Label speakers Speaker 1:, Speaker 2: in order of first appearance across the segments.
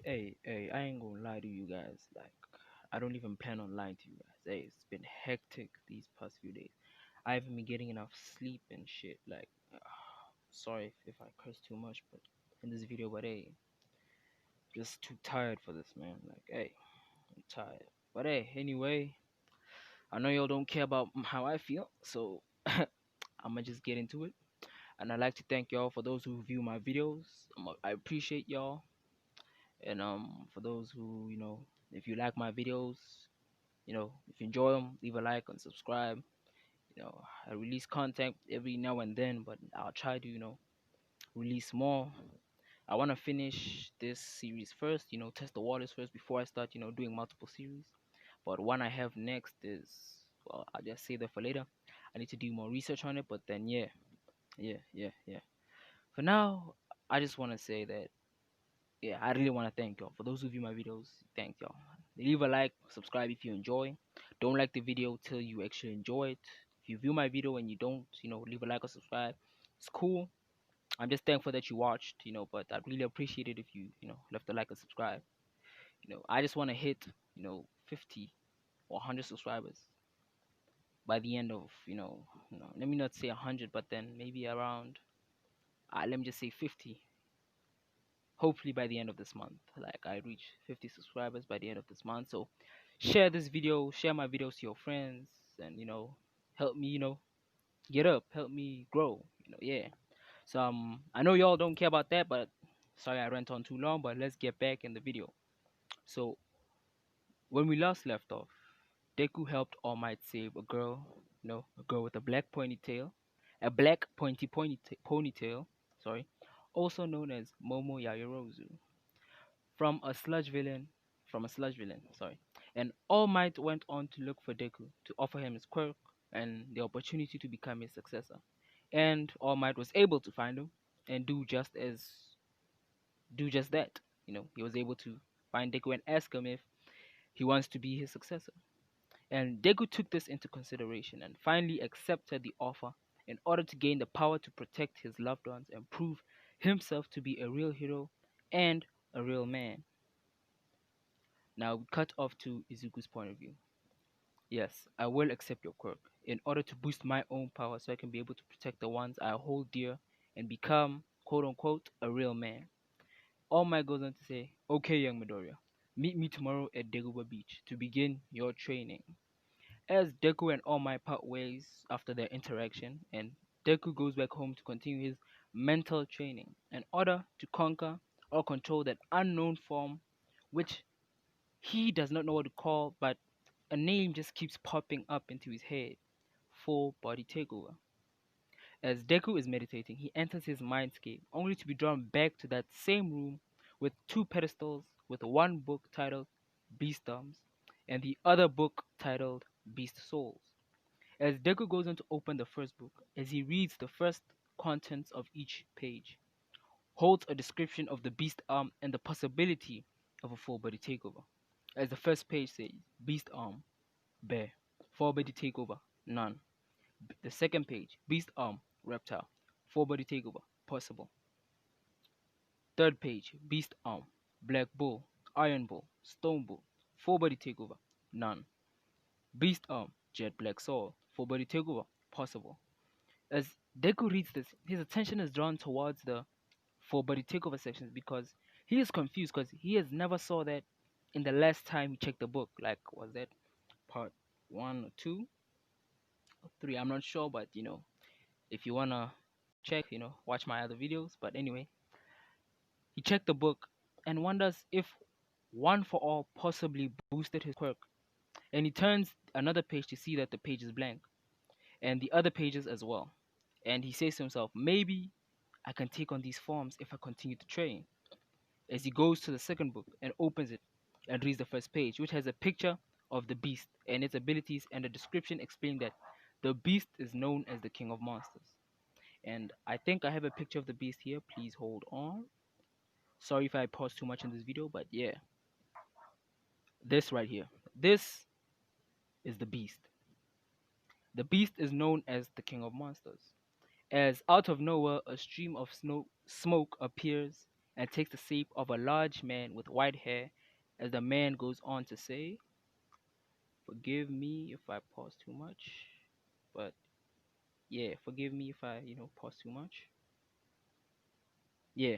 Speaker 1: Hey, I ain't gonna lie to you guys. Like, I don't even plan on lying to you guys. Hey, it's been hectic these past few days. I haven't been getting enough sleep and shit. Like, sorry if I curse too much, but in this video, but hey, just too tired for this, man. Like, hey, I'm tired. But hey, anyway, I know y'all don't care about how I feel, so I'ma just get into it. And I'd like to thank y'all for those who view my videos. I appreciate y'all. And for those who, if you like my videos, if you enjoy them, leave a like and subscribe. I release content every now and then, but I'll try to, release more. I want to finish this series first, test the waters first before I start, doing multiple series. But one I have next is, well, I'll just save that for later. I need to do more research on it, but then, yeah. For now, I just want to say that, yeah, I really want to thank y'all. For those who view my videos, thank y'all. Leave a like, subscribe if you enjoy. Don't like the video till you actually enjoy it. If you view my video and you don't, leave a like or subscribe, it's cool. I'm just thankful that you watched, but I'd really appreciate it if you, left a like and subscribe. I just want to hit, 50 or 100 subscribers by the end of, let me not say 100, but then maybe around, let me just say 50. Hopefully by the end of this month, like I reach 50 subscribers by the end of this month. So share this video, share my videos to your friends, and help me, get up, help me grow, yeah. So I know y'all don't care about that, but sorry I went on too long, but let's get back in the video. So when we last left off, Deku helped All Might save a girl, a girl with a black ponytail, a black ponytail, sorry, also known as Momo Yaoyorozu, from a sludge villain, sorry. And All Might went on to look for Deku to offer him his quirk and the opportunity to become his successor. And All Might was able to find him and do just that. He was able to find Deku and ask him if he wants to be his successor. And Deku took this into consideration and finally accepted the offer in order to gain the power to protect his loved ones and prove himself to be a real hero and a real man. Now we cut off to Izuku's point of view. Yes, I will accept your quirk in order to boost my own power so I can be able to protect the ones I hold dear and become, quote unquote, a real man. All Might goes on to say, okay, young Midoriya, meet me tomorrow at Daguba Beach to begin your training. As Deku and All Might part ways after their interaction, and Deku goes back home to continue his mental training in order to conquer or control that unknown form which he does not know what to call, but a name just keeps popping up into his head. Full body takeover. As Deku is meditating, he enters his mindscape, only to be drawn back to that same room with two pedestals, with one book titled Beast Arms and the other book titled Beast Souls. As Deku goes on to open the first book, as he reads the first contents of each page, holds a description of the beast arm and the possibility of a full body takeover. As the first page says, beast arm, bear. Full body takeover, none. The second page, beast arm, reptile. Full body takeover, possible. Third page, beast arm, black bull, iron bull, stone bull. Full body takeover, none. Beast arm, jet black soul. Full body takeover, possible. As Deku reads this, his attention is drawn towards the full body takeover sections because he is confused because he has never saw that in the last time he checked the book. Like, was that part 1 or 2 or 3? I'm not sure, but if you wanna check, watch my other videos. But anyway, he checked the book and wonders if One for All possibly boosted his quirk. And he turns another page to see that the page is blank and the other pages as well. And he says to himself, maybe I can take on these forms if I continue to train. As he goes to the second book and opens it and reads the first page, which has a picture of the beast and its abilities and a description explaining that the beast is known as the king of monsters. And I think I have a picture of the beast here. Please hold on. Sorry if I pause too much in this video, but yeah. This right here. This is the beast. The beast is known as the king of monsters. As out of nowhere, a stream of smoke appears and takes the shape of a large man with white hair, as the man goes on to say, forgive me if I pause too much, but yeah, forgive me if I, pause too much. Yeah,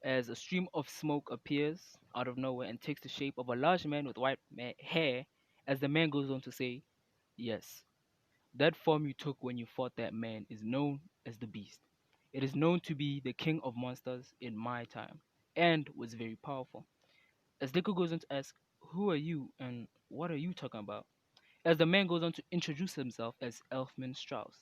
Speaker 1: as a stream of smoke appears out of nowhere and takes the shape of a large man with white hair, as the man goes on to say, yes, that form you took when you fought that man is known as the Beast. It is known to be the king of monsters in my time, and was very powerful. As Deku goes on to ask, who are you and what are you talking about? As the man goes on to introduce himself as Elfman Strauss,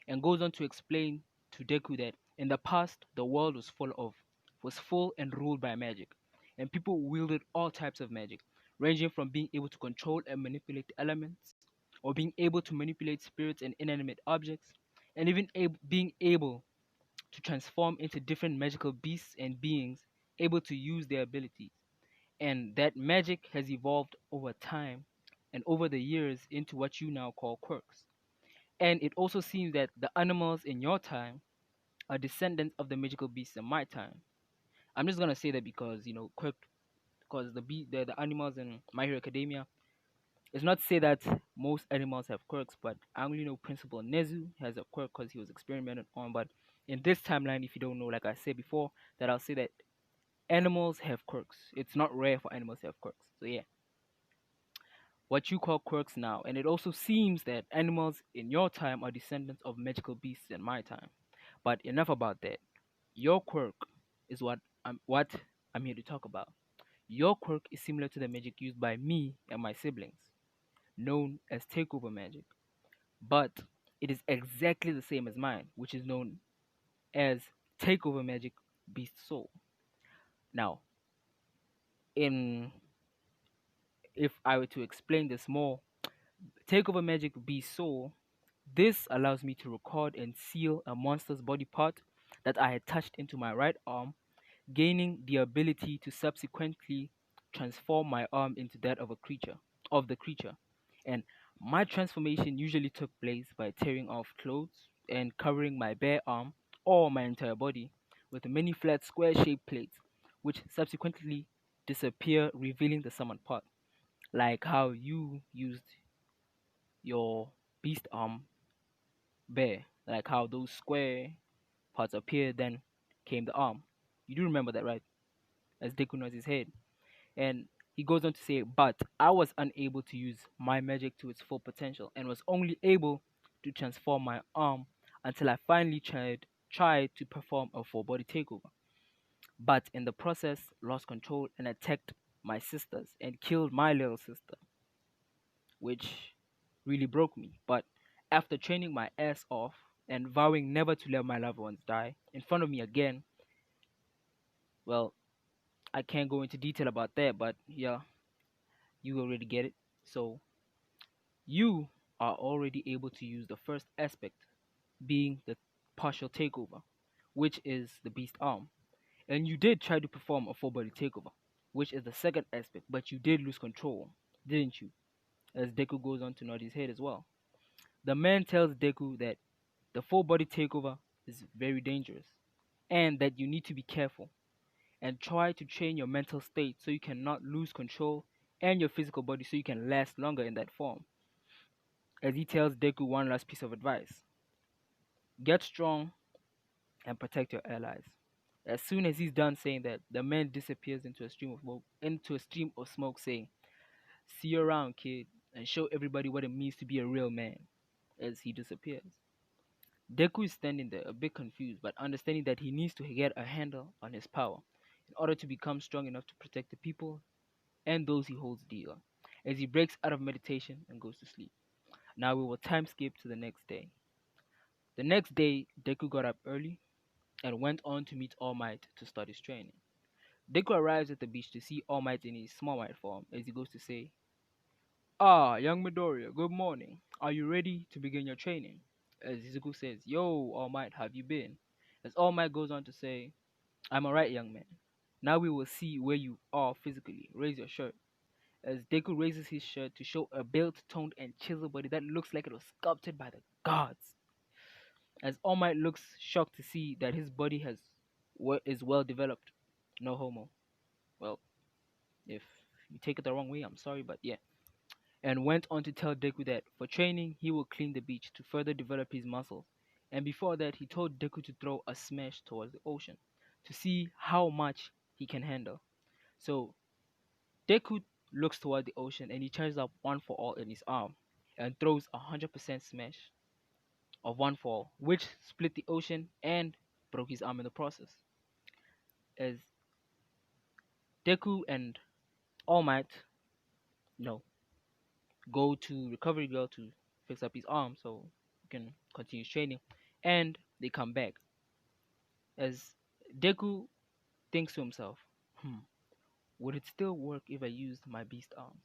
Speaker 1: and goes on to explain to Deku that in the past the world was full and ruled by magic, and people wielded all types of magic, ranging from being able to control and manipulate the elements, or being able to manipulate spirits and inanimate objects, and even being able to transform into different magical beasts and beings able to use their abilities. And that magic has evolved over time and over the years into what you now call quirks. And it also seems that the animals in your time are descendants of the magical beasts in my time. I'm just gonna say that because quirk, because the animals in My Hero Academia. It's not to say that most animals have quirks, but I only know Principal Nezu has a quirk because he was experimented on. But in this timeline, if you don't know, like I said before, that I'll say that animals have quirks. It's not rare for animals to have quirks. So yeah, what you call quirks now, and it also seems that animals in your time are descendants of magical beasts in my time. But enough about that. Your quirk is what I'm here to talk about. Your quirk is similar to the magic used by me and my siblings, known as takeover magic, but it is exactly the same as mine, which is known as takeover magic beast soul. Now, in if I were to explain this more, takeover magic beast soul, this allows me to record and seal a monster's body part that I had touched into my right arm, gaining the ability to subsequently transform my arm into that of the creature. And my transformation usually took place by tearing off clothes and covering my bare arm or my entire body with many flat square shaped plates, which subsequently disappear, revealing the summoned part. Like how you used your beast arm bare, like how those square parts appeared, then came the arm. You do remember that, right? As Deku nods his head. And he goes on to say, but I was unable to use my magic to its full potential and was only able to transform my arm until I finally tried to perform a full body takeover. But in the process, lost control and attacked my sisters and killed my little sister, which really broke me. But after training my ass off and vowing never to let my loved ones die in front of me again, well, I can't go into detail about that, but yeah, you already get it. So you are already able to use the first aspect, being the partial takeover, which is the beast arm. And you did try to perform a full body takeover, which is the second aspect, but you did lose control, didn't you? As Deku goes on to nod his head as well. The man tells Deku that the full body takeover is very dangerous and that you need to be careful and try to train your mental state so you cannot lose control and your physical body so you can last longer in that form. As he tells Deku one last piece of advice, get strong and protect your allies. As soon as he's done saying that, the man disappears into a stream of smoke, saying, "See you around, kid, and show everybody what it means to be a real man." As he disappears, Deku is standing there, a bit confused, but understanding that he needs to get a handle on his power in order to become strong enough to protect the people and those he holds dear. As he breaks out of meditation and goes to sleep. Now we will time skip to the next day. The next day, Deku got up early and went on to meet All Might to start his training. Deku arrives at the beach to see All Might in his Small Might form as he goes to say, "Ah, young Midoriya, good morning. Are you ready to begin your training?" As Izuku says, "Yo, All Might, have you been?" As All Might goes on to say, "I'm alright, young man. Now we will see where you are physically. Raise your shirt." As Deku raises his shirt to show a built, toned, and chiseled body that looks like it was sculpted by the gods. As All Might looks shocked to see that his body has is well developed. No homo. Well, if you take it the wrong way, I'm sorry, but yeah. And went on to tell Deku that for training, he will clean the beach to further develop his muscles. And before that, he told Deku to throw a smash towards the ocean to see how much he can handle. So Deku looks toward the ocean and he charges up one for all in his arm and throws 100% smash of one for all, which split the ocean and broke his arm in the process. As Deku and All Might, you know, go to Recovery Girl to fix up his arm so he can continue training, and they come back. As Deku thinks to himself, would it still work if I used my beast arms?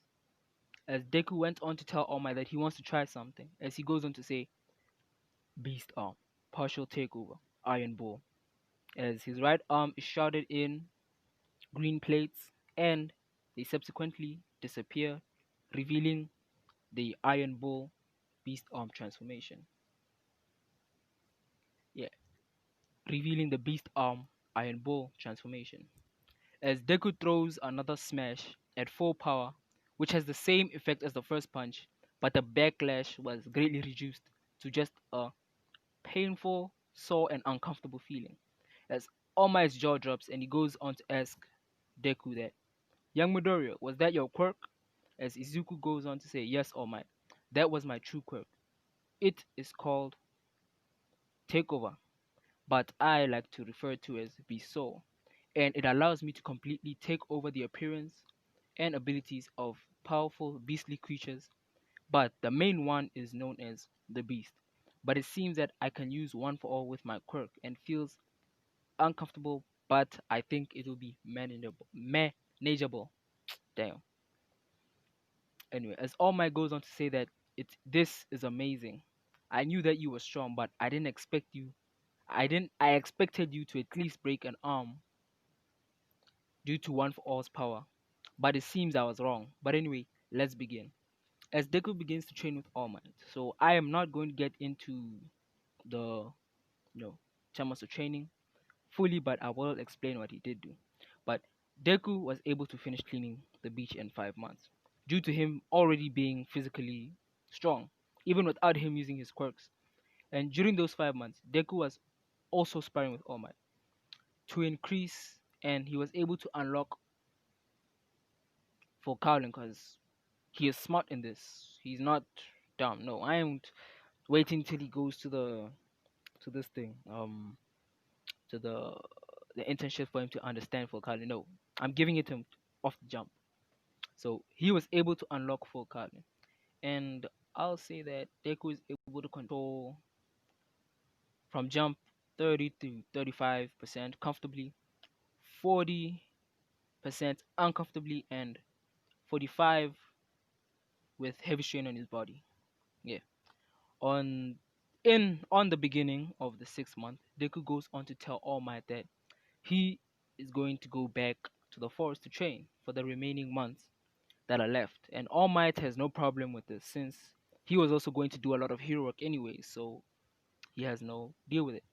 Speaker 1: As Deku went on to tell All Might that he wants to try something, as he goes on to say, Beast arm, partial takeover, Iron Bull. As his right arm is shrouded in green plates, and they subsequently disappear, revealing the Iron Bull Beast arm transformation. Yeah, revealing the Beast arm Iron Bull transformation. As Deku throws another smash at full power, which has the same effect as the first punch, but the backlash was greatly reduced to just a painful, sore, and uncomfortable feeling. As All Might's jaw drops and he goes on to ask Deku that, Young Midoriya, was that your quirk? As Izuku goes on to say, Yes, All Might, that was my true quirk. It is called Takeover, but I like to refer to as Besoul, and it allows me to completely take over the appearance and abilities of powerful beastly creatures, but the main one is known as the Beast. But it seems that I can use one for all with my quirk and feels uncomfortable, but I think it will be manageable. Manageable. Damn. Anyway, as All Might goes on to say that this is amazing. I knew that you were strong, but I didn't expect you. I expected you to at least break an arm due to one for all's power. But it seems I was wrong. But anyway, let's begin. As Deku begins to train with All Might, so I am not going to get into the terms of training fully, but I will explain what he did do. But Deku was able to finish cleaning the beach in 5 months, due to him already being physically strong, even without him using his quirks. And during those 5 months, Deku was also sparring with All Might to increase, and he was able to unlock for Cowling because he is smart in this. He's not dumb. No, I am waiting till he goes to this thing, to the internship for him to understand full Kali. No, I'm giving it to him off the jump. So he was able to unlock full Kali, and I'll say that Deku is able to control from jump 30 to 35% comfortably, 40% uncomfortably, and 45 with heavy strain on his body. Yeah. On the beginning of the 6th month, Deku goes on to tell All Might that he is going to go back to the forest to train for the remaining months that are left. And All Might has no problem with this since he was also going to do a lot of hero work anyway, so he has no deal with it.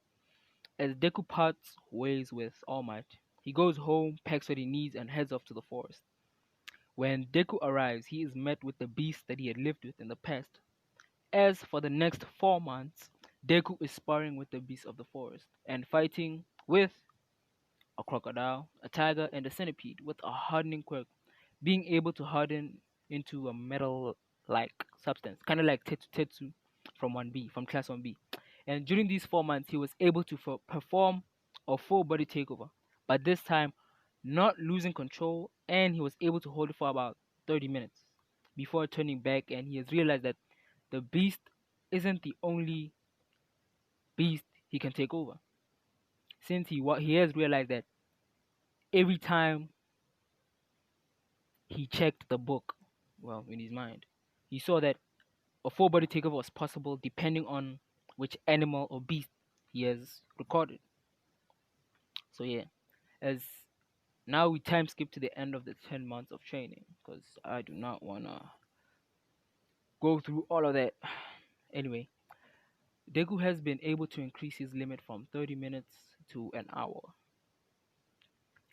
Speaker 1: As Deku parts ways with All Might, he goes home, packs what he needs, and heads off to the forest. When Deku arrives, he is met with the beast that he had lived with in the past. As for the next 4 months, Deku is sparring with the beasts of the forest and fighting with a crocodile, a tiger, and a centipede with a hardening quirk, being able to harden into a metal like substance, kind of like Tetsu from 1B, from class 1B. And during these 4 months, he was able to perform a full body takeover, but this time not losing control, and he was able to hold it for about 30 minutes before turning back, and he has realized that the beast isn't the only beast he can take over. Since he has realized that every time he checked the book, well, in his mind, he saw that a full body takeover was possible depending on which animal or beast he has recorded. So yeah, as now we time skip to the end of the 10 months of training because I do not wanna go through all of that. Anyway, Deku has been able to increase his limit from 30 minutes to an hour.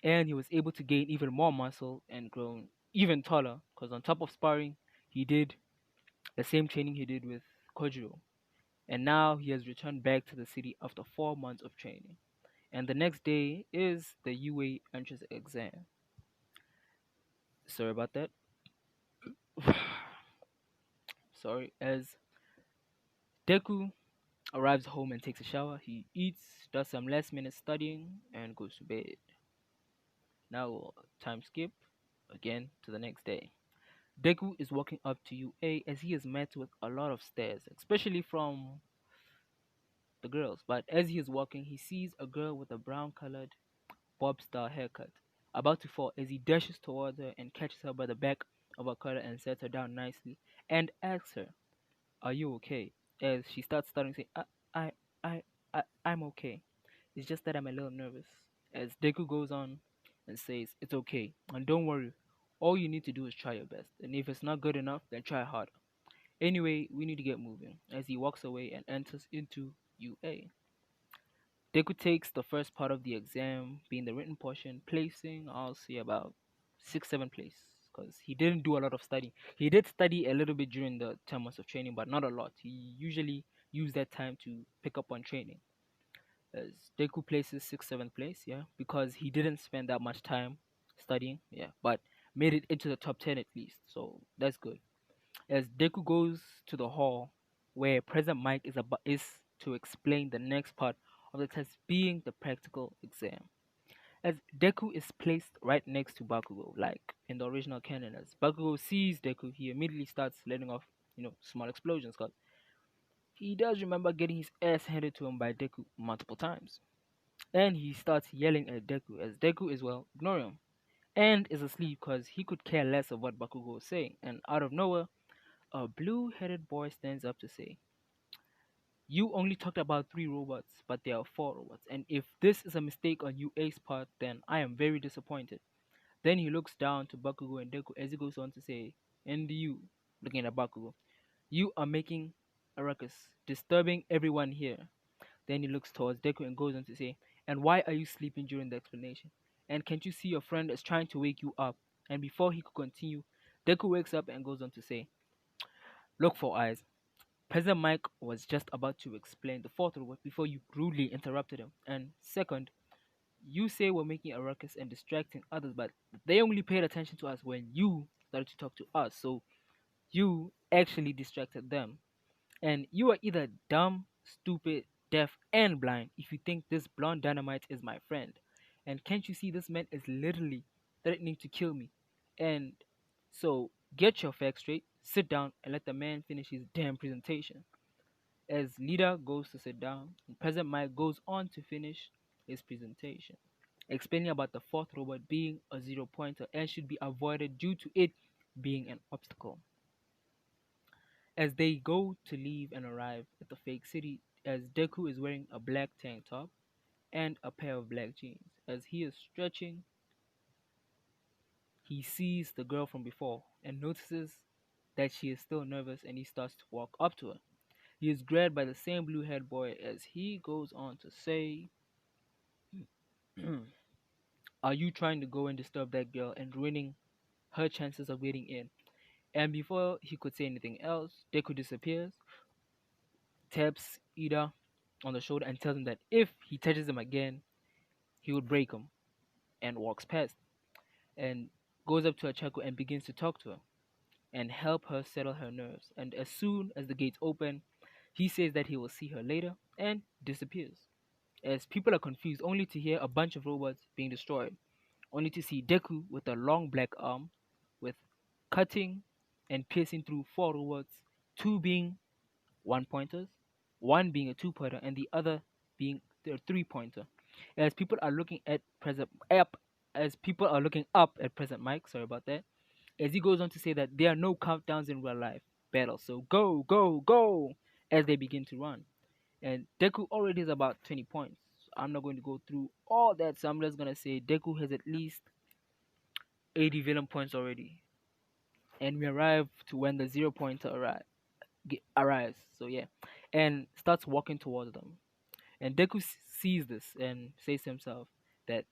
Speaker 1: and he was able to gain even more muscle and grown even taller. Because on top of sparring, he did the same training he did with Kojiro, and now he has returned back to the city after 4 months of training. And the next day is the UA entrance exam. Sorry about that. Sorry. As Deku arrives home and takes a shower, he eats, does some last minute studying, and goes to bed. Now, time skip again to the next day. Deku is walking up to UA as he is met with a lot of stares, especially from the girls. But as he is walking, he sees a girl with a brown colored bob style haircut about to fall as he dashes towards her and catches her by the back of her collar and sets her down nicely and asks her, "Are you okay?" As she starts stuttering, saying, I, I, I'm okay. It's just that I'm a little nervous." As Deku goes on and says, "It's okay, and don't worry. All you need to do is try your best, and if it's not good enough, then try harder. Anyway, we need to get moving." As he walks away and enters into UA. Deku takes the first part of the exam, being the written portion, placing, I'll say, about 6, 7 place. Because he didn't do a lot of studying. He did study a little bit during the 10 months of training, but not a lot. He usually used that time to pick up on training. As Deku places 6th, 7th place, yeah, because he didn't spend that much time studying, yeah, but made it into the top 10 at least, so that's good. As Deku goes to the hall where President Mike is to explain the next part of the test, being the practical exam. As Deku is placed right next to Bakugo, like in the original canon, as Bakugo sees Deku, he immediately starts letting off, small explosions, because he does remember getting his ass handed to him by Deku multiple times. And he starts yelling at Deku, as Deku is, well, ignoring him and is asleep because he could care less of what Bakugo is saying. And out of nowhere, a blue-headed boy stands up to say, "You only talked about 3 robots, but there are 4 robots. And if this is a mistake on UA's part, then I am very disappointed." Then he looks down to Bakugo and Deku as he goes on to say, "And you," looking at Bakugo, "you are making a ruckus, disturbing everyone here." Then he looks towards Deku and goes on to say, "And why are you sleeping during the explanation? And can't you see your friend is trying to wake you up?" And before he could continue, Deku wakes up and goes on to say, "Look for eyes. President Mike was just about to explain the fourth robot before you rudely interrupted him. And second, you say we're making a ruckus and distracting others, but they only paid attention to us when you started to talk to us. So you actually distracted them. And you are either dumb, stupid, deaf, and blind if you think this blonde dynamite is my friend. And can't you see this man is literally threatening to kill me? And so get your facts straight, sit down, and let the man finish his damn presentation." As leader goes to sit down, and President Mike goes on to finish his presentation, explaining about the fourth robot being a 0 pointer and should be avoided due to it being an obstacle. As they go to leave and arrive at the fake city, as Deku is wearing a black tank top and a pair of black jeans. As he is stretching, he sees the girl from before and notices that she is still nervous, and he starts to walk up to her. He is grabbed by the same blue haired boy as he goes on to say, "Are you trying to go and disturb that girl and ruining her chances of getting in?" And before he could say anything else, Deku disappears, taps Ida on the shoulder, and tells him that if he touches him again, he would break him, and walks past and goes up to Achako and begins to talk to her and help her settle her nerves. And as soon as the gates open, he says that he will see her later and disappears. As people are confused, only to hear a bunch of robots being destroyed, only to see Deku with a long black arm, with cutting and piercing through 4 robots, 2 being 1 pointers, one being a 2 pointer, and the other being the 3 pointer. As people are looking at present up, as people are looking up at President Mike, sorry about that, as he goes on to say that there are no countdowns in real life battles, so go, go, go, as they begin to run. And Deku already has about 20 points. I'm not going to go through all that, so I'm just gonna say Deku has at least 80 villain points already. And we arrive to when the 0 pointer arrives. So yeah, and starts walking towards them. And Deku sees this and says to himself that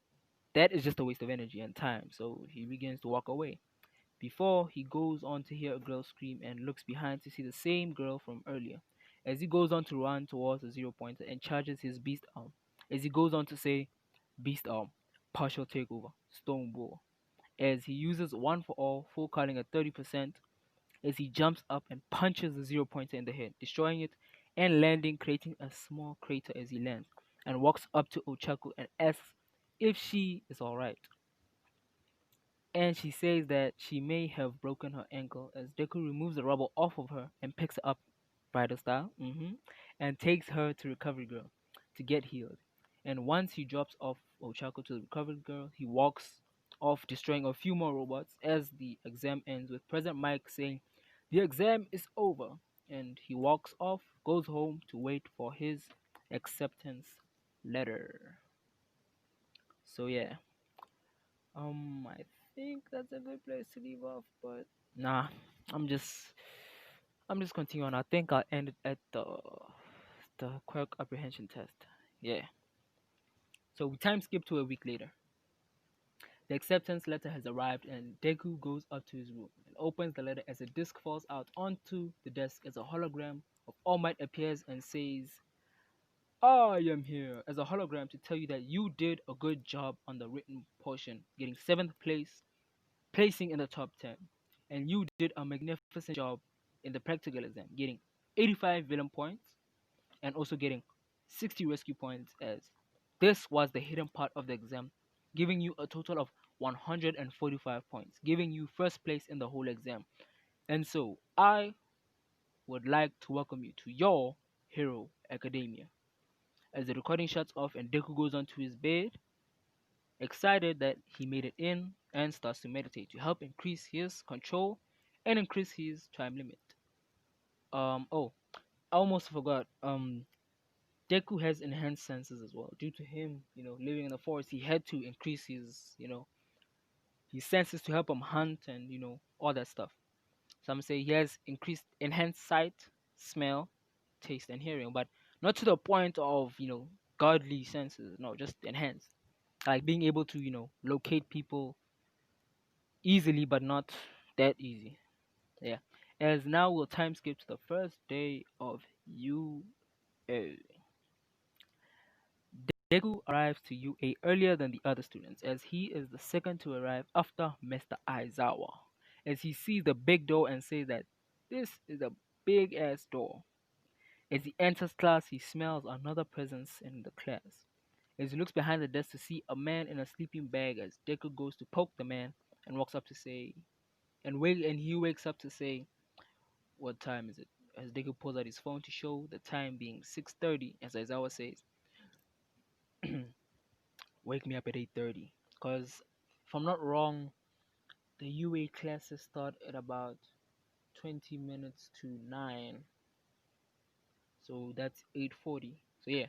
Speaker 1: That is just a waste of energy and time, so he begins to walk away. Before he goes on to hear a girl scream and looks behind to see the same girl from earlier. As he goes on to run towards the 0 pointer and charges his beast arm. As he goes on to say, beast arm, partial takeover, stone ball. As he uses one for all, full calling at 30%, as he jumps up and punches the 0 pointer in the head, destroying it and landing, creating a small crater as he lands, and walks up to Ochaku and asks if she is alright. And she says that she may have broken her ankle as Deku removes the rubble off of her and picks her up, Brighter style, and takes her to Recovery Girl to get healed. And once he drops off Ochako to the Recovery Girl, he walks off, destroying a few more robots as the exam ends with President Mike saying, "The exam is over." And he walks off, goes home to wait for his acceptance letter. So yeah, I think that's a good place to leave off, but nah, I'm just I'm just continuing. I think I'll end it at the Quirk apprehension test. Yeah. So we time skip to a week later. The acceptance letter has arrived and Deku goes up to his room and opens the letter as a disc falls out onto the desk as a hologram of All Might appears and says, "I am here as a hologram to tell you that you did a good job on the written portion, getting 7th place, placing in the top 10. And you did a magnificent job in the practical exam, getting 85 villain points and also getting 60 rescue points, as this was the hidden part of the exam, giving you a total of 145 points, giving you first place in the whole exam. And so I would like to welcome you to your Hero Academia." As the recording shuts off and Deku goes onto his bed, excited that he made it in, and starts to meditate to help increase his control and increase his time limit. Oh, I almost forgot. Deku has enhanced senses as well. Due to him, living in the forest, he had to increase his senses to help him hunt and all that stuff. Some say he has increased enhanced sight, smell, taste, and hearing, but not to the point of godly senses. No, just enhanced, like being able to locate people easily, but not that easy. Yeah. As now we'll time skip to the first day of UA. Deku arrives to UA earlier than the other students, as he is the second to arrive after Mr. Aizawa. As he sees the big door and says that this is a big ass door. As he enters class, he smells another presence in the class. As he looks behind the desk to see a man in a sleeping bag, as Deku goes to poke the man and walks up to say, and he wakes up to say, "What time is it?" As Deku pulls out his phone to show the time being 6:30, as Aizawa says, "Wake me up at 8:30." Because if I'm not wrong, the UA classes start at about 20 minutes to 9. So that's 8:40. So yeah.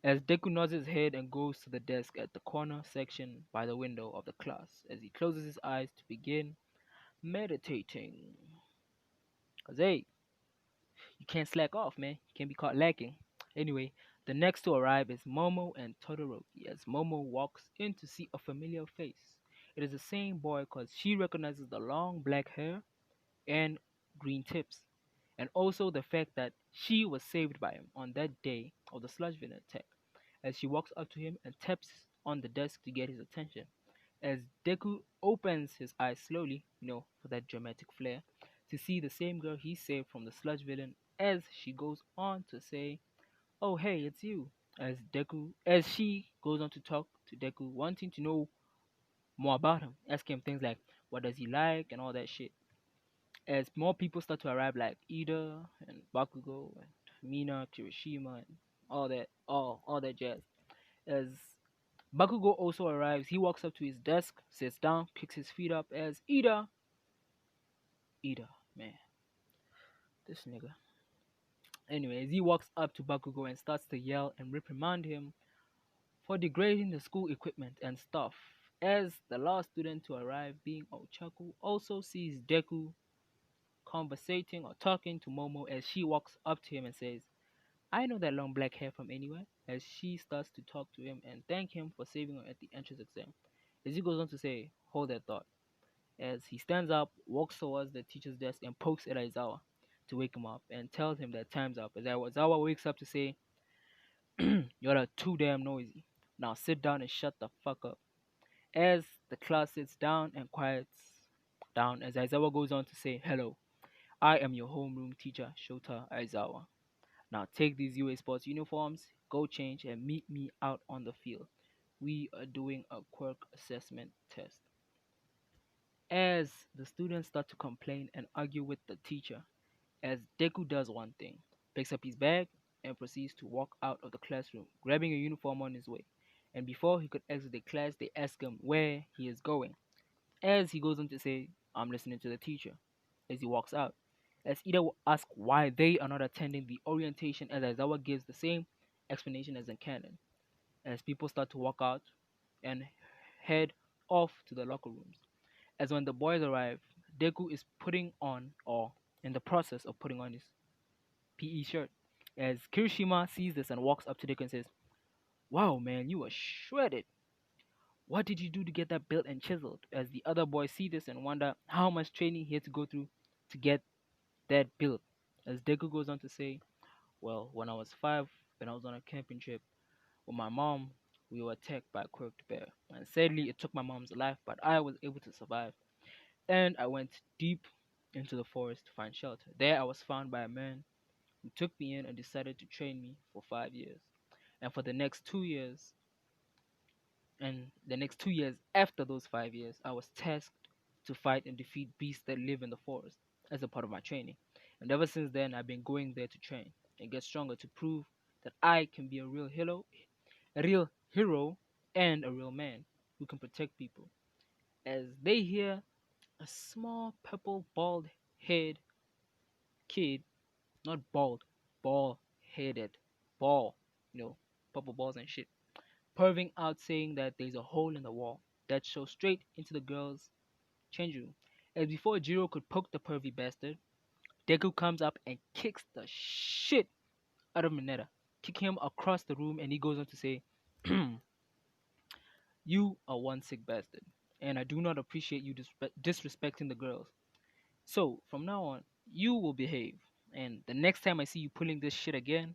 Speaker 1: As Deku nods his head and goes to the desk at the corner section by the window of the class, as he closes his eyes to begin meditating. Cause hey, you can't slack off, man. You can't be caught lacking. Anyway, the next to arrive is Momo and Todoroki as Momo walks in to see a familiar face. It is the same boy cause she recognizes the long black hair and green tips, and also the fact that she was saved by him on that day of the sludge villain attack, as she walks up to him and taps on the desk to get his attention. As Deku opens his eyes slowly, for that dramatic flair, to see the same girl he saved from the sludge villain, as she goes on to say, "Oh hey, it's you." As she goes on to talk to Deku, wanting to know more about him, asking him things like what does he like and all that shit. As more people start to arrive, like Ida and Bakugo and Mina, Kirishima, and all that jazz. As Bakugo also arrives, he walks up to his desk, sits down, kicks his feet up as Ida, man, this nigga. Anyway, as he walks up to Bakugo and starts to yell and reprimand him for degrading the school equipment and stuff. As the last student to arrive, being Ochaku, also sees Deku conversating or talking to Momo as she walks up to him and says, "I know that long black hair from anywhere." as she starts to talk to him and thank him for saving her at the entrance exam. As he goes on to say, hold that thought, as he stands up, walks towards the teacher's desk, and pokes at Aizawa to wake him up and tells him that time's up. As Aizawa wakes up to say, you're too damn noisy. Now sit down and shut the fuck up. As the class sits down and quiets down, as Aizawa goes on to say, hello, I am your homeroom teacher, Shota Aizawa. Now take these UA sports uniforms, go change, and meet me out on the field. We are doing a quirk assessment test. As the students start to complain and argue with the teacher, as Deku does one thing, picks up his bag and proceeds to walk out of the classroom, grabbing a uniform on his way. And before he could exit the class, they ask him where he is going. As he goes on to say, I'm listening to the teacher, as he walks out. As Ida will ask why they are not attending the orientation, as Aizawa gives the same explanation as in canon. As people start to walk out and head off to the locker rooms. As when the boys arrive, Deku is putting on, or in the process of putting on, his PE shirt. As Kirishima sees this and walks up to Deku and says, wow, man, you are shredded. What did you do to get that built and chiseled? As the other boys see this and wonder how much training he had to go through to get that built. As Deku goes on to say, well, when I was 5, when I was on a camping trip with my mom, we were attacked by a quirked bear. And sadly, it took my mom's life, but I was able to survive. And I went deep into the forest to find shelter. There, I was found by a man who took me in and decided to train me for 5 years. And for the next 2 years, and the next 2 years after those 5 years, I was tasked to fight and defeat beasts that live in the forest as a part of my training. And ever since then, I've been going there to train and get stronger to prove that I can be a real hero, and a real man who can protect people. As they hear a small purple bald head kid, not bald, bald headed, ball, purple balls and shit, perving out saying that there's a hole in the wall that shows straight into the girls' change room. As before Jiro could poke the pervy bastard, Deku comes up and kicks the shit out of Mineta, kick him across the room, and he goes on to say, you are one sick bastard, and I do not appreciate you disrespecting the girls. So, from now on, you will behave, and the next time I see you pulling this shit again,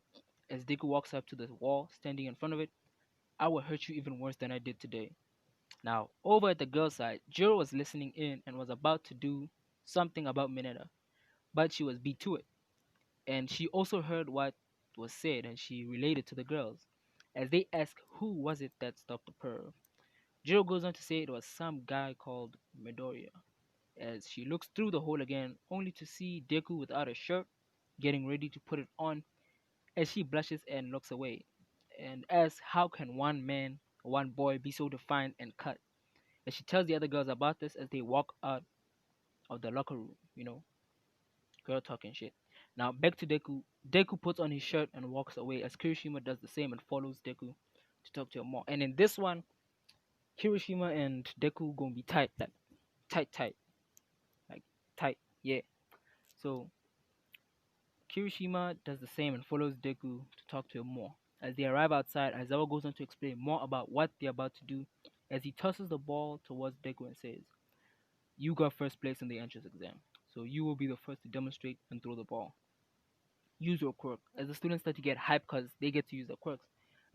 Speaker 1: as Deku walks up to the wall, standing in front of it, I will hurt you even worse than I did today. Now, over at the girl's side, Jiro was listening in and was about to do something about Mineta, but she was beat to it. And she also heard what was said and she related to the girls. As they ask who was it that stopped the perv, Jiro goes on to say it was some guy called Midoriya. As she looks through the hole again, only to see Deku without a shirt, getting ready to put it on, as she blushes and looks away. And asks how can one boy be so defined and cut? As she tells the other girls about this as they walk out of the locker room, girl talking shit. Now back to Deku. Deku puts on his shirt and walks away as Kirishima does the same and follows Deku to talk to her more. And in this one, Kirishima and Deku gonna be tight, like tight, like tight, yeah. So Kirishima does the same and follows Deku to talk to him more. As they arrive outside, Aizawa goes on to explain more about what they're about to do as he tosses the ball towards Deku and says, you got first place in the entrance exam, so you will be the first to demonstrate and throw the ball. Use your quirk. As the students start to get hyped because they get to use their quirks,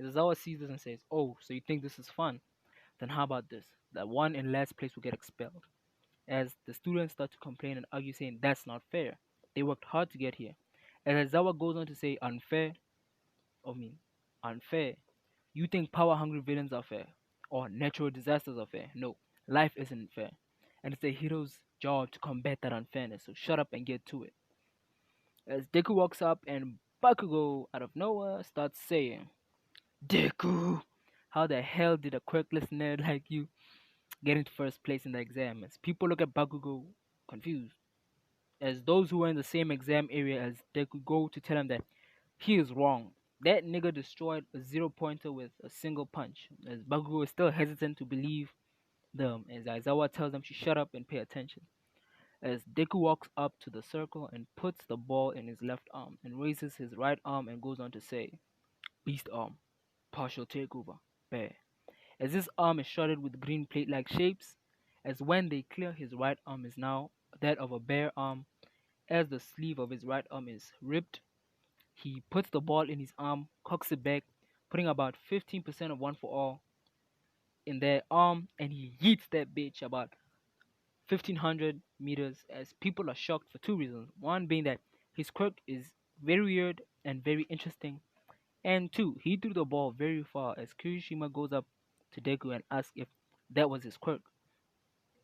Speaker 1: Aizawa sees this and says, oh, so you think this is fun? Then how about this? That one in last place will get expelled. As the students start to complain and argue saying that's not fair. They worked hard to get here. As Aizawa goes on to say unfair. You think power hungry villains are fair? Or natural disasters are fair? No, life isn't fair. And it's the hero's job to combat that unfairness, so shut up and get to it. As Deku walks up and Bakugo, out of nowhere, starts saying, Deku, how the hell did a quirkless nerd like you get into first place in the exam? As people look at Bakugo confused. As those who were in the same exam area as Deku go to tell him that he is wrong. That nigga destroyed a 0 pointer with a single punch. As Bakugo is still hesitant to believe them, as Aizawa tells them to shut up and pay attention. As Deku walks up to the circle and puts the ball in his left arm and raises his right arm and goes on to say, Beast arm. Partial takeover. Bear. As his arm is shrouded with green plate-like shapes, as when they clear his right arm is now that of a bare arm, as the sleeve of his right arm is ripped, he puts the ball in his arm, cocks it back, putting about 15% of one for all in their arm, and he yeets that bitch about 1500 meters as people are shocked for two reasons. One being that his quirk is very weird and very interesting, and two, he threw the ball very far as Kirishima goes up to Deku and asks if that was his quirk.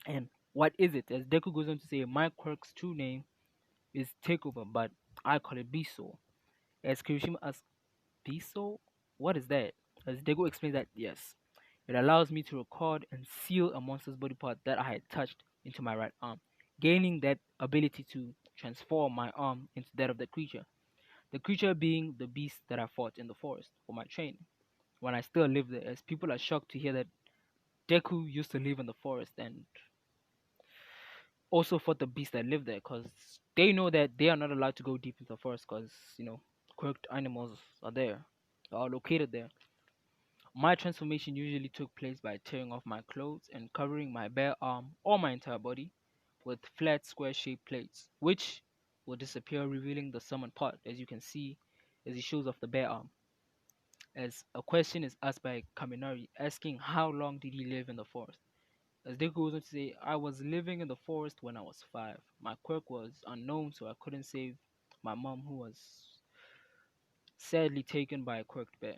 Speaker 1: And what is it? As Deku goes on to say, my quirk's true name is Takeover, but I call it Beast. As Kirishima asks, Beast? What is that? As Deku explains that, yes, it allows me to record and seal a monster's body part that I had touched into my right arm, gaining that ability to transform my arm into that of the creature. The creature being the beast that I fought in the forest for my training when I still lived there, as people are shocked to hear that Deku used to live in the forest and also fought the beasts that live there because they know that they are not allowed to go deep into the forest because, quirked animals are there, are located there. My transformation usually took place by tearing off my clothes and covering my bare arm or my entire body with flat square shaped plates, which will disappear, revealing the summoned part, as you can see as he shows off the bare arm. As a question is asked by Kaminari, asking how long did he live in the forest. As Deku goes on to say, I was living in the forest when I was 5. My quirk was unknown, so I couldn't save my mom, who was sadly taken by a quirked bear.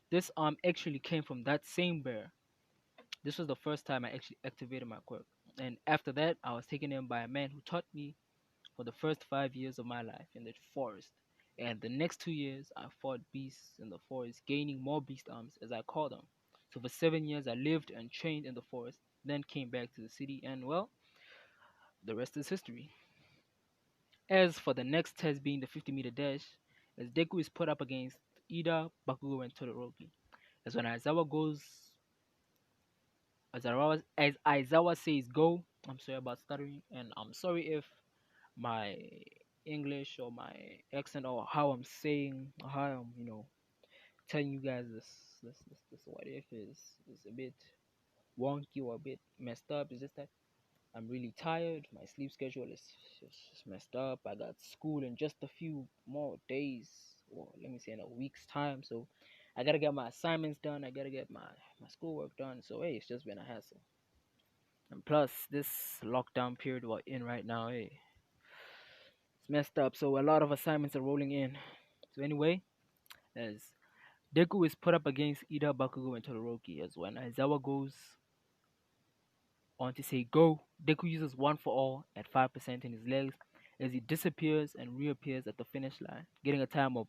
Speaker 1: This arm actually came from that same bear. This was the first time I actually activated my quirk. And after that, I was taken in by a man who taught me for the first 5 years of my life in the forest. And the next 2 years, I fought beasts in the forest, gaining more beast arms, as I call them. So for 7 years, I lived and trained in the forest, then came back to the city, and well, the rest is history. As for the next test being the 50-meter dash, as Deku is put up against Ida, Bakugo, and Todoroki. As when Aizawa goes, as Aizawa says go, I'm sorry about stuttering, and I'm sorry if my English or my accent or how I'm saying, or how I'm, telling you guys this what if is a bit wonky or a bit messed up. It's just that I'm really tired. My sleep schedule is just messed up. I got school in just a few more days, or let me say in a week's time. So I gotta get my assignments done. I gotta get my schoolwork done. So hey, it's just been a hassle. And plus, this lockdown period we're in right now, hey, it's messed up. So a lot of assignments are rolling in. So anyway, as Deku is put up against Ida, Bakugo, and Todoroki, as when Aizawa goes on to say go, Deku uses one for all at 5% in his legs as he disappears and reappears at the finish line, getting a time of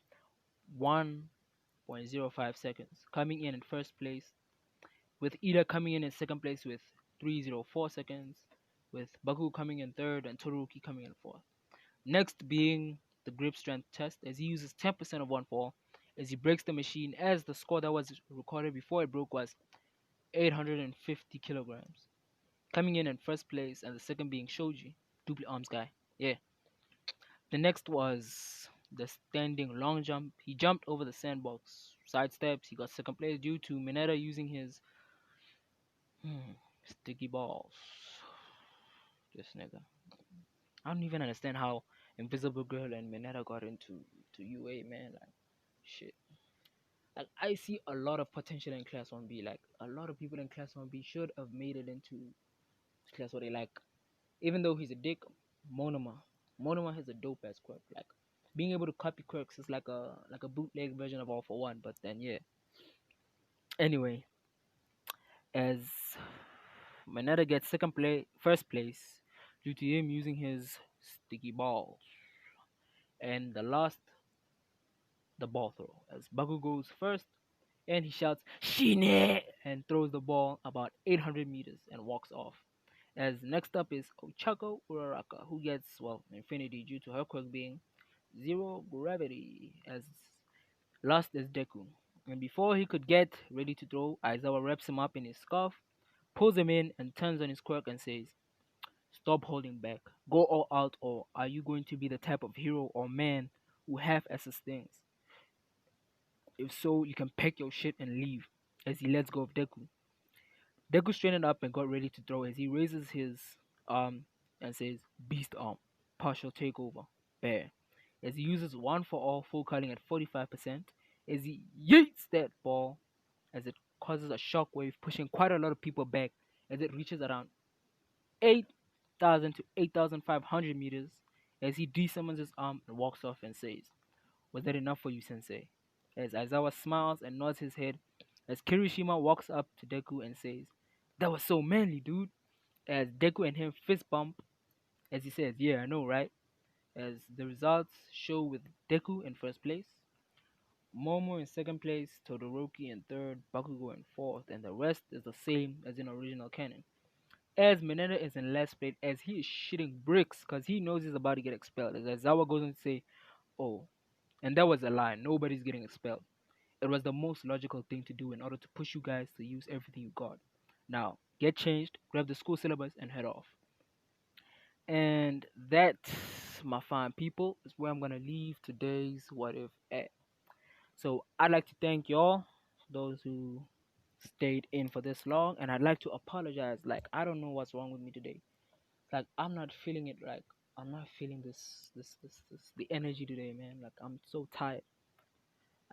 Speaker 1: 1.05 seconds, coming in first place, with Ida coming in second place with 3.04 seconds, with Bakugo coming in third and Todoroki coming in fourth. Next being the grip strength test, as he uses 10% of one for all, as he breaks the machine, as the score that was recorded before it broke was 850 kilograms. Coming in first place, and the second being Shoji, double arms guy. Yeah. The next was the standing long jump. He jumped over the sandbox, side steps. He got second place due to Mineta using his sticky balls. This nigga. I don't even understand how Invisible Girl and Mineta got into UA, man. Like, shit. Like, I see a lot of potential in Class 1B. Like, a lot of people in Class 1B should have made it into Class 1A. Like, even though he's a dick, Monoma. Monoma has a dope ass quirk. Like being able to copy quirks is like a bootleg version of All for One. But then yeah. Anyway, as Manetta gets first place due to him using his sticky balls, and the last the ball throw as Baku goes first and he shouts Shine and throws the ball about 800 meters and walks off. As next up is Ochako Uraraka, who gets, well, infinity due to her quirk being zero gravity. As last is Deku. And before he could get ready to throw, Aizawa wraps him up in his scarf, pulls him in, and turns on his quirk and says, Stop holding back. Go all out, or are you going to be the type of hero or man who half asses things? If so, you can pack your shit and leave. As he lets go of Deku. Deku straightened up and got ready to throw as he raises his arm and says, Beast arm, partial takeover, bear. As he uses one for all, full cutting at 45%, as he yeets that ball, as it causes a shockwave, pushing quite a lot of people back, as it reaches around 8,000 to 8,500 meters, as he desummons his arm and walks off and says, Was that enough for you, Sensei? As Aizawa smiles and nods his head, as Kirishima walks up to Deku and says, That was so manly, dude. As Deku and him fist bump, as he says, Yeah, I know, right? As the results show with Deku in first place, Momo in second place, Todoroki in third, Bakugo in fourth, and the rest is the same as in original canon. As Mineta is in last place, as he is shitting bricks because he knows he's about to get expelled. As Aizawa goes and say, Oh, and that was a lie, nobody's getting expelled. It was the most logical thing to do in order to push you guys to use everything you got. Now, get changed, grab the school syllabus, and head off. And that, my fine people, is where I'm gonna leave today's What If at. So I'd like to thank y'all, those who stayed in for this long, and I'd like to apologize. Like I don't know what's wrong with me today. Like I'm not feeling it. Like I'm not feeling this the energy today, man. Like I'm so tired.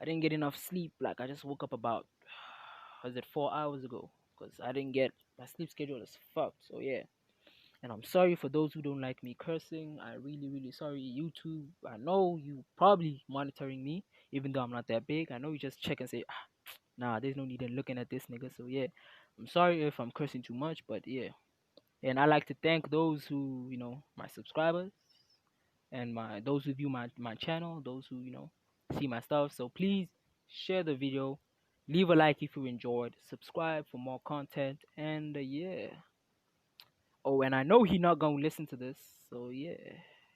Speaker 1: I didn't get enough sleep. Like I just woke up about was it 4 hours ago? Because I didn't get my sleep schedule is fucked. So yeah. And I'm sorry for those who don't like me cursing. I really sorry. YouTube, I know you probably monitoring me, even though I'm not that big. I know you just check and say, nah, there's no need in looking at this nigga. So yeah, I'm sorry if I'm cursing too much, but yeah. And I like to thank those who, my subscribers and my those who view my channel, those who, see my stuff. So please share the video, leave a like if you enjoyed, subscribe for more content, and yeah. Oh, and I know he not gonna listen to this, so yeah,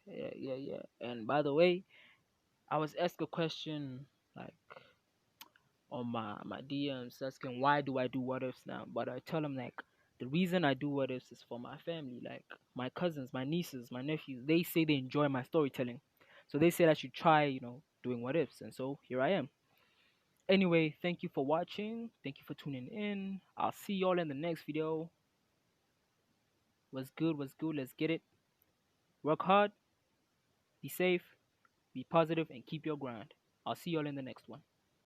Speaker 1: yeah. And by the way, I was asked a question like on my DMs asking why do I do what ifs now, but I tell him like the reason I do what ifs is for my family, like my cousins, my nieces, my nephews. They say they enjoy my storytelling, so they said I should try, doing what ifs, and so here I am. Anyway, thank you for watching. Thank you for tuning in. I'll see y'all in the next video. Was good? Was good? Let's get it. Work hard. Be safe, be positive, and keep your grind. I'll see y'all in the next one.